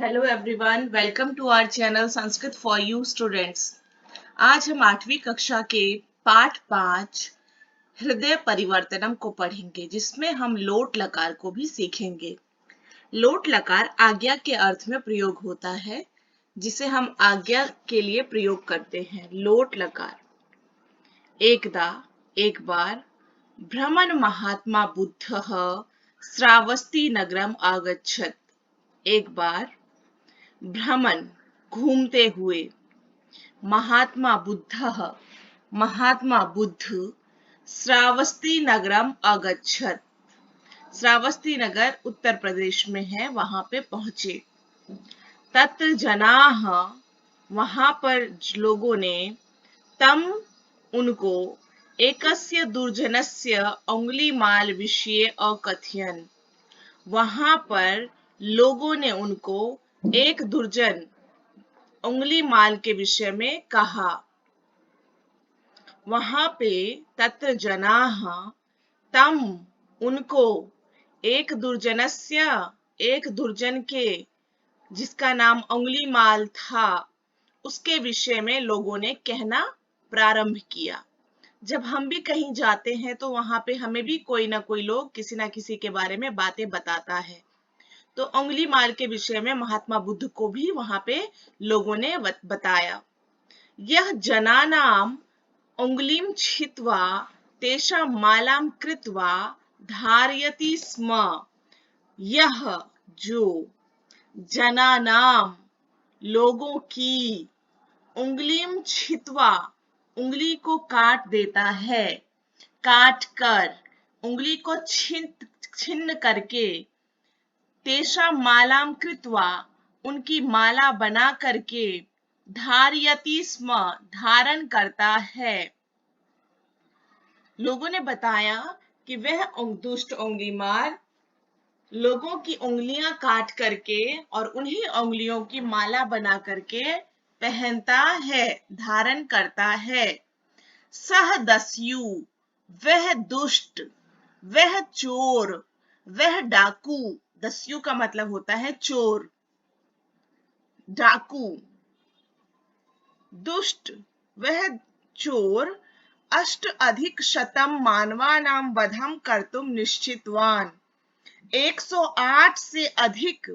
Hello everyone, welcome to our channel Sanskrit for you students. आज हम 8वीं कक्षा के पाठ 5 हृदय परिवर्तनम को पढ़ेंगे, जिसमें हम लोट लकार को भी सीखेंगे। लोट लकार आज्ञा के अर्थ में प्रयोग होता है, जिसे हम आज्ञा के लिए प्रयोग करते हैं। लोट लकार एकदा एक बार भ्रमण महात्मा बुद्धः श्रावस्ती नगरम आगच्छत। एक बार भ्रमण घूमते हुए महात्मा बुद्ध श्रावस्ती नगरम अगच्छत। श्रावस्ती नगर उत्तर प्रदेश में है, वहां पे पहुंचे। तत्र जनाः वहां पर लोगों ने तम उनको एकस्य दुर्जनस्य अंगुलीमाल विषये अकथयन्। वहां पर लोगों ने उनको एक दुर्जन अंगुलीमाल के विषय में कहा। वहां पे तत्र जनाः तम उनको एक दुर्जनस्य एक दुर्जन के, जिसका नाम अंगुलीमाल था, उसके विषय में लोगों ने कहना प्रारंभ किया। जब हम भी कहीं जाते हैं तो वहां पे हमें भी कोई ना कोई लोग किसी ना किसी के बारे में बातें बताता है। तो अंगुलीमाल के विषय में महात्मा बुद्ध को भी वहां पे लोगों ने बताया। यह जनानाम अंगुलीम छित्वा तेषां मालां कृत्वा धारयति स्म। यह जो जनानाम लोगों की उंगलीम छित्वा उंगली को काट देता है, काट कर उंगली को छिन्न करके, तेषा मालाम कृत्वा उनकी माला बना करके, धारयति स्म धारण करता है। लोगों ने बताया कि वह दुष्ट अंगुलीमाल लोगों की उंगलियां काट करके और उन्हीं उंगलियों की माला बना करके पहनता है, धारण करता है। सह दस्यु वह दुष्ट, वह चोर, वह डाकू। दस्यु का मतलब होता है चोर, डाकू। दुष्ट वह चोर अष्ट अधिक शतम मानवानां वधम कर्तुम निश्चितवान। 108 से अधिक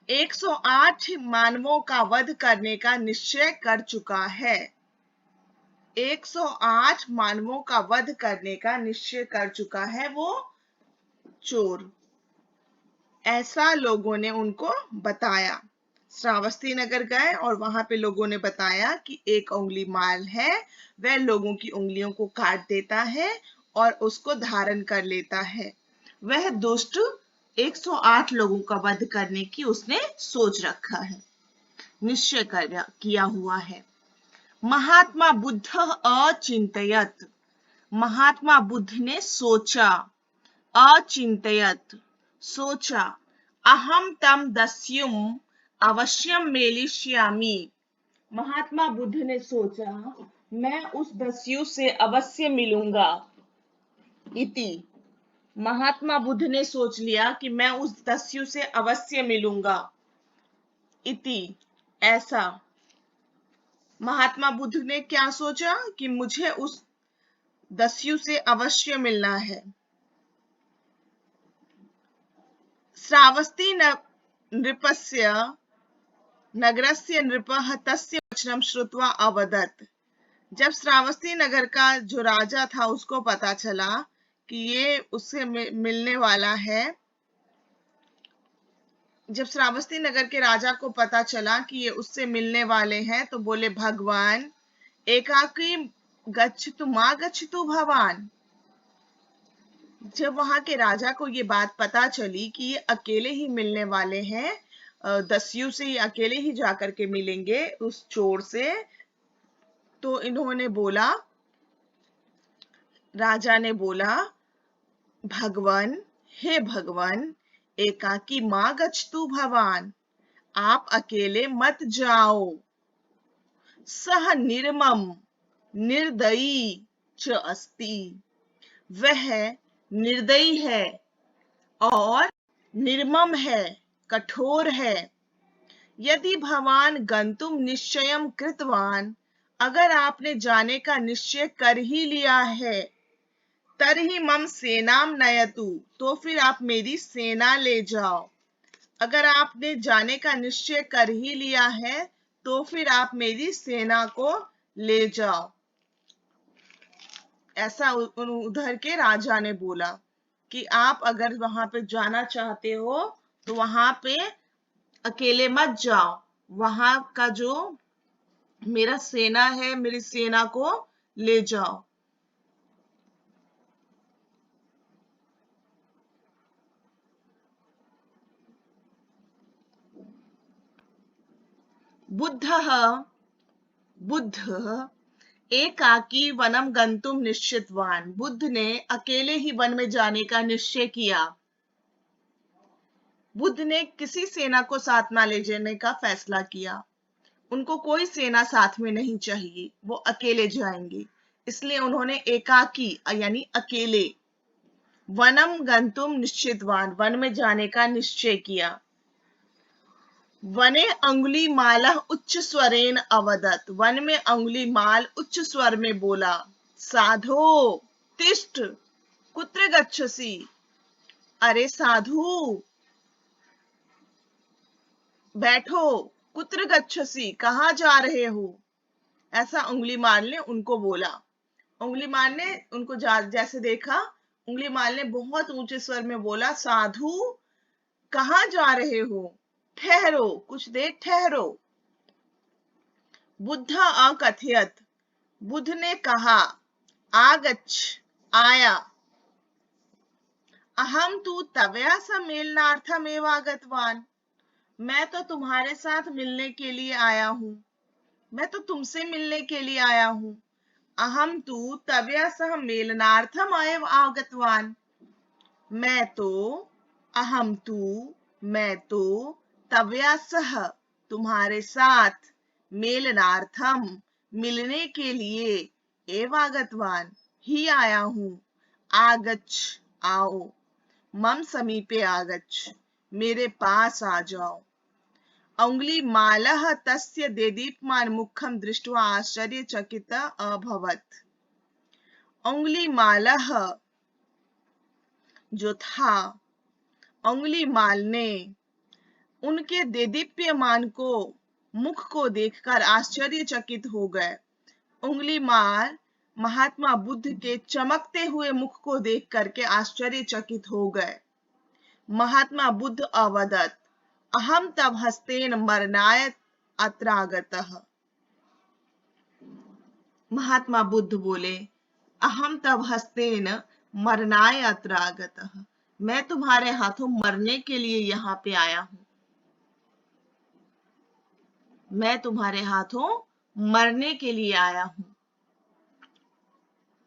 108 मानवों का वध करने का निश्चय कर चुका है। 108 मानवों का वध करने का निश्चय कर चुका है वो चोर। ऐसा लोगों ने उनको बताया। श्रावस्ती नगर गए और वहां पे लोगों ने बताया कि एक अंगुलीमाल है, वह लोगों की उंगलियों को काट देता है और उसको धारण कर लेता है। वह दुष्ट 108 लोगों का वध करने की उसने सोच रखा है, निश्चय किया हुआ है। महात्मा बुद्ध अचिंतयत महात्मा बुद्ध ने सोचा, अचिंतयत सोचा, अहम तम दस्युम अवश्यम मेलिष्यामि। महात्मा बुद्ध ने सोचा, मैं उस दस्यु से अवश्य मिलूंगा। इति महात्मा बुद्ध ने सोच लिया कि मैं उस दस्यु से अवश्य मिलूंगा। इति ऐसा महात्मा बुद्ध ने क्या सोचा कि मुझे उस दस्यु से अवश्य मिलना है। श्रावस्ती नृपस्य नगरस्य नृपः तस्य वचनं श्रुत्वा अवदत्। जब श्रावस्ती नगर का जो राजा था उसको पता चला कि ये उससे मिलने वाला है, जब श्रावस्ती नगर के राजा को पता चला कि ये उससे मिलने वाले हैं, तो बोले, भगवान एकाकी गच्छतु मा गच्छतु भवान। जब वहां के राजा को ये बात पता चली कि ये अकेले ही मिलने वाले हैं, दस्यु से ये अकेले ही जाकर के मिलेंगे उस चोर से, तो इन्होंने बोला, राजा ने बोला, भगवान हे भगवान एकाकी मा गच्छतु भवान, आप अकेले मत जाओ। सह निर्मम निर्दयी च अस्ति, वह निर्दयी है और निर्मम है, कठोर है। यदि भवान गंतुम निश्चयम कृतवान, अगर आपने जाने का निश्चय कर ही लिया है, तरहि मम सेनाम नयतु, तो फिर आप मेरी सेना ले जाओ। अगर आपने जाने का निश्चय कर ही लिया है तो फिर आप मेरी सेना को ले जाओ। ऐसा उधर के राजा ने बोला कि आप अगर वहां पे जाना चाहते हो तो वहां पे अकेले मत जाओ, वहां का जो मेरा सेना है मेरी सेना को ले जाओ। बुद्धः बुद्ध एकाकी वनम गंतुम निश्चितवान, बुद्ध ने अकेले ही वन में जाने का निश्चय किया। बुद्ध ने किसी सेना को साथ ना ले जाने का फैसला किया। उनको कोई सेना साथ में नहीं चाहिए, वो अकेले जाएंगे। इसलिए उन्होंने एकाकी यानी अकेले वनम गंतुम निश्चितवान, वन में जाने का निश्चय किया। वने अंगुली माला उच्च स्वरेन अवदत, वन में अंगुली माल उच्च स्वर में बोला, साधो तिष्ठ कुत्र गच्छसि, अरे साधु बैठो, कुत्र गच्छसि कहाँ जा रहे हो, ऐसा उंगलीमाल ने उनको बोला। उंगलीमाल ने उनको जैसे देखा, उंगलीमाल ने बहुत ऊंचे स्वर में बोला, साधु कहाँ जा रहे हो, ठहरो, कुछ देर ठहरो। बुद्ध अकथयत, बुद्ध ने कहा, आगच्छ आया, अहम तु तवया सम्मेलनार्थमेव आगतवान, मैं तो तुम्हारे साथ मिलने के लिए आया हूं, मैं तो तुमसे मिलने के लिए आया हूं। अहम तु तवया सह मेलनार्थम एव आगतवान, मैं तो अहम तु मैं तो तवया सह तुम्हारे साथ मेलनार्थम मिलने के लिए एव आगतवान ही आया हूं। आगच्छ आओ, मम समीपे आगच्छ मेरे पास आ जाओ। अंगुलीमालः तस्य देदीप्यमान मुखं दृष्ट्वा आश्चर्यचकितः अभवत्। अंगुलीमालः जो था, अंगुलीमाल ने उनके देदीप्यमान को मुख को देखकर आश्चर्यचकित हो गए। अंगुलीमाल महात्मा बुद्ध के चमकते हुए मुख को देख करके आश्चर्यचकित हो गए। महात्मा बुद्ध अवदत, अहम तव हस्तेन मरणाय अत्रागतः, महात्मा बुद्ध बोले, अहम तव हस्तेन मरणाय अत्रागतः, मैं तुम्हारे हाथों मरने के लिए यहाँ पे आया हूं, मैं तुम्हारे हाथों मरने के लिए आया हूं।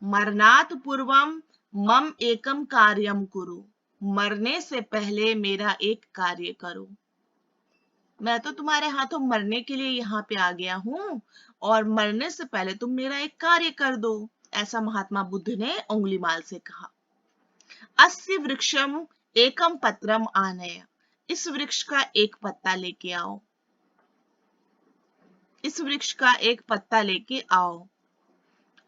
मरनात् पूर्वम मम एकम कार्यम कुरु, मरने से पहले मेरा एक कार्य करो। मैं तो तुम्हारे हाथों मरने के लिए यहाँ पे आ गया हूँ और मरने से पहले तुम मेरा एक कार्य कर दो, ऐसा महात्मा बुद्ध ने अंगुलीमाल से कहा। अस्य वृक्षम एकम पत्रम आनय, इस वृक्ष का एक पत्ता लेके आओ, इस वृक्ष का एक पत्ता लेके आओ।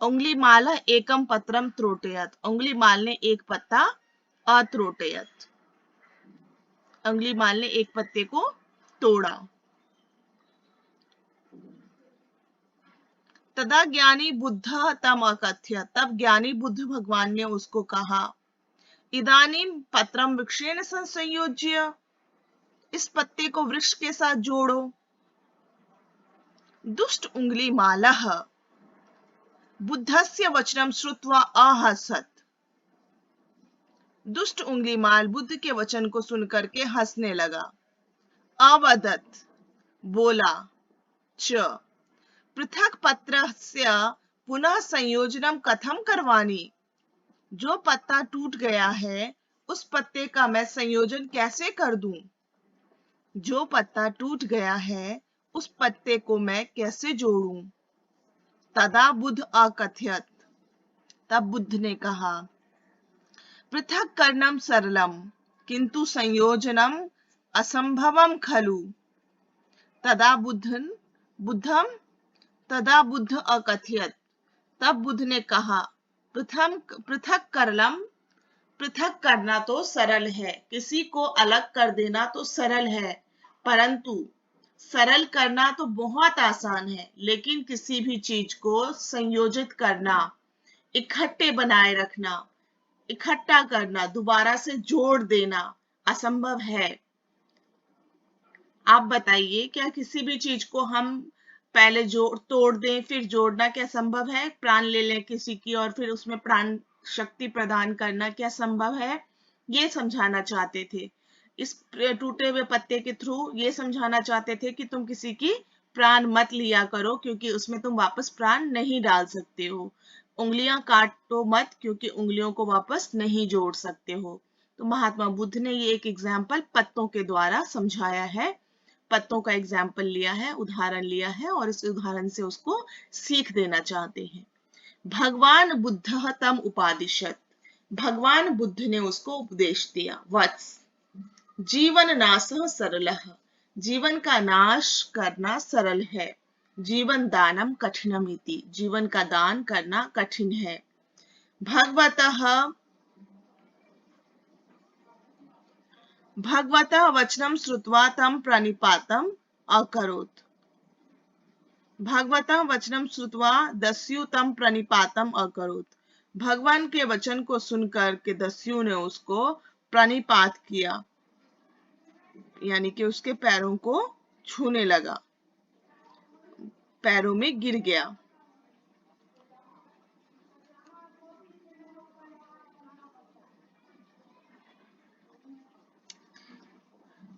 अंगुलीमाल एकम पत्रम त्रोटयत, अंगुलीमाल ने एक पत्ता अत्रोटयत, अंगुलीमाल ने एक पत्ते को तोड़ा। तदा ज्ञानी बुद्ध तम अकथ्य, तब ज्ञानी बुद्ध भगवान ने उसको कहा, इदानीम पत्रम वृक्षेण संयोज्य, इस पत्ते को वृक्ष के साथ जोड़ो। दुष्ट उंगलीमालः बुद्धस्य वचनम श्रुत्वा अहसत, दुष्ट उंगलीमाल बुद्ध के वचन को सुनकर के हंसने लगा। अवदत बोला, च पृथक पत्रस्य पुनः संयोजनम कथम करवाणी, जो पत्ता टूट गया है उस पत्ते का मैं संयोजन कैसे कर दूं, जो पत्ता टूट गया है उस पत्ते को मैं कैसे जोड़ूं। तदा बुद्ध अकथयत, तब बुद्ध ने कहा, पृथक कर्णम सरलम किंतु संयोजनम असंभवम खलु तदा बुद्धम तदा बुद्ध अकथयत। तब बुद्ध ने कहा, पृथक करना तो सरल है, किसी को अलग कर देना तो सरल है, परंतु सरल करना तो बहुत आसान है, लेकिन किसी भी चीज को संयोजित करना, इकट्ठे बनाए रखना, इकट्ठा करना, दोबारा से जोड़ देना असंभव है। आप बताइए, क्या किसी भी चीज को हम पहले तोड़ दें फिर जोड़ना क्या संभव है? प्राण ले लें किसी की और फिर उसमें प्राण शक्ति प्रदान करना क्या संभव है? ये समझाना चाहते थे। इस टूटे हुए पत्ते के थ्रू ये समझाना चाहते थे कि तुम किसी की प्राण मत लिया करो, क्योंकि उसमें तुम वापस प्राण नहीं डाल सकते हो। उंगलियां काटो मत, क्योंकि उंगलियों को वापस नहीं जोड़ सकते हो। तो महात्मा बुद्ध ने ये एक एग्जाम्पल पत्तों के द्वारा समझाया है, पत्तों का एग्जाम्पल लिया है, उदाहरण लिया है, और इस उदाहरण से उसको सीख देना चाहते हैं। भगवान बुद्ध तम उपादिशत, भगवान बुद्ध ने उसको उपदेश दिया। वत्स, जीवन नाशः सरलः, जीवन का नाश करना सरल है। जीवन दानम कठिनम इति, जीवन का दान करना कठिन है। भगवतः वचनम श्रुत्वा तम प्रणिपातम अकरोत्। भगवतः वचनम श्रुत्वा दस्यु तम प्रणिपातम अकरोत्। भगवान के वचन को सुनकर के दस्यु ने उसको प्रणिपात किया, यानी कि उसके पैरों को छूने लगा, पैरों में गिर गया।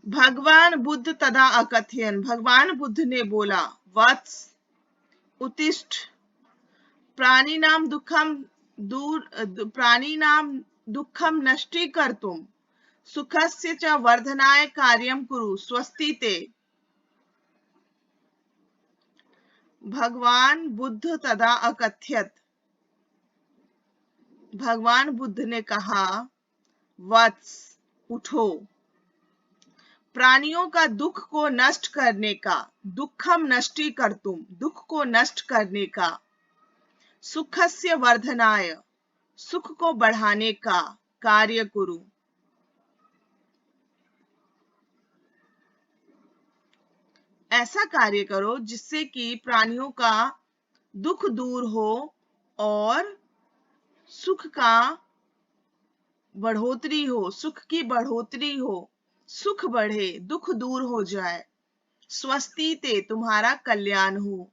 भगवान बुद्ध तदा अकथयन, भगवान बुद्ध ने बोला, वत्स उत्तिष्ठ, प्राणिनाम दुःखम नष्टीकर्तुं सुखस्य च वर्धनाय कार्यं कुरु स्वस्ति ते। भगवान बुद्ध तदा अकथयत, भगवान बुद्ध ने कहा, वत्स उठो, प्राणियों का दुख को नष्ट करने का, दुखम नष्टीकर्तुं, दुख को नष्ट करने का, सुखस्य वर्धनाय, सुख को बढ़ाने का कार्य करो। ऐसा कार्य करो जिससे कि प्राणियों का दुख दूर हो और सुख का बढ़ोतरी हो, सुख की बढ़ोतरी हो, सुख बढ़े, दुख दूर हो जाए। स्वस्ति ते, तुम्हारा कल्याण हो।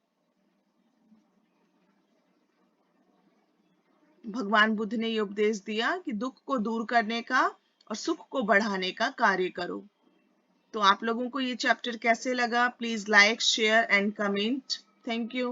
भगवान बुद्ध ने ये उपदेश दिया कि दुख को दूर करने का और सुख को बढ़ाने का कार्य करो। तो आप लोगों को ये चैप्टर कैसे लगा? Please like, share and comment. Thank you.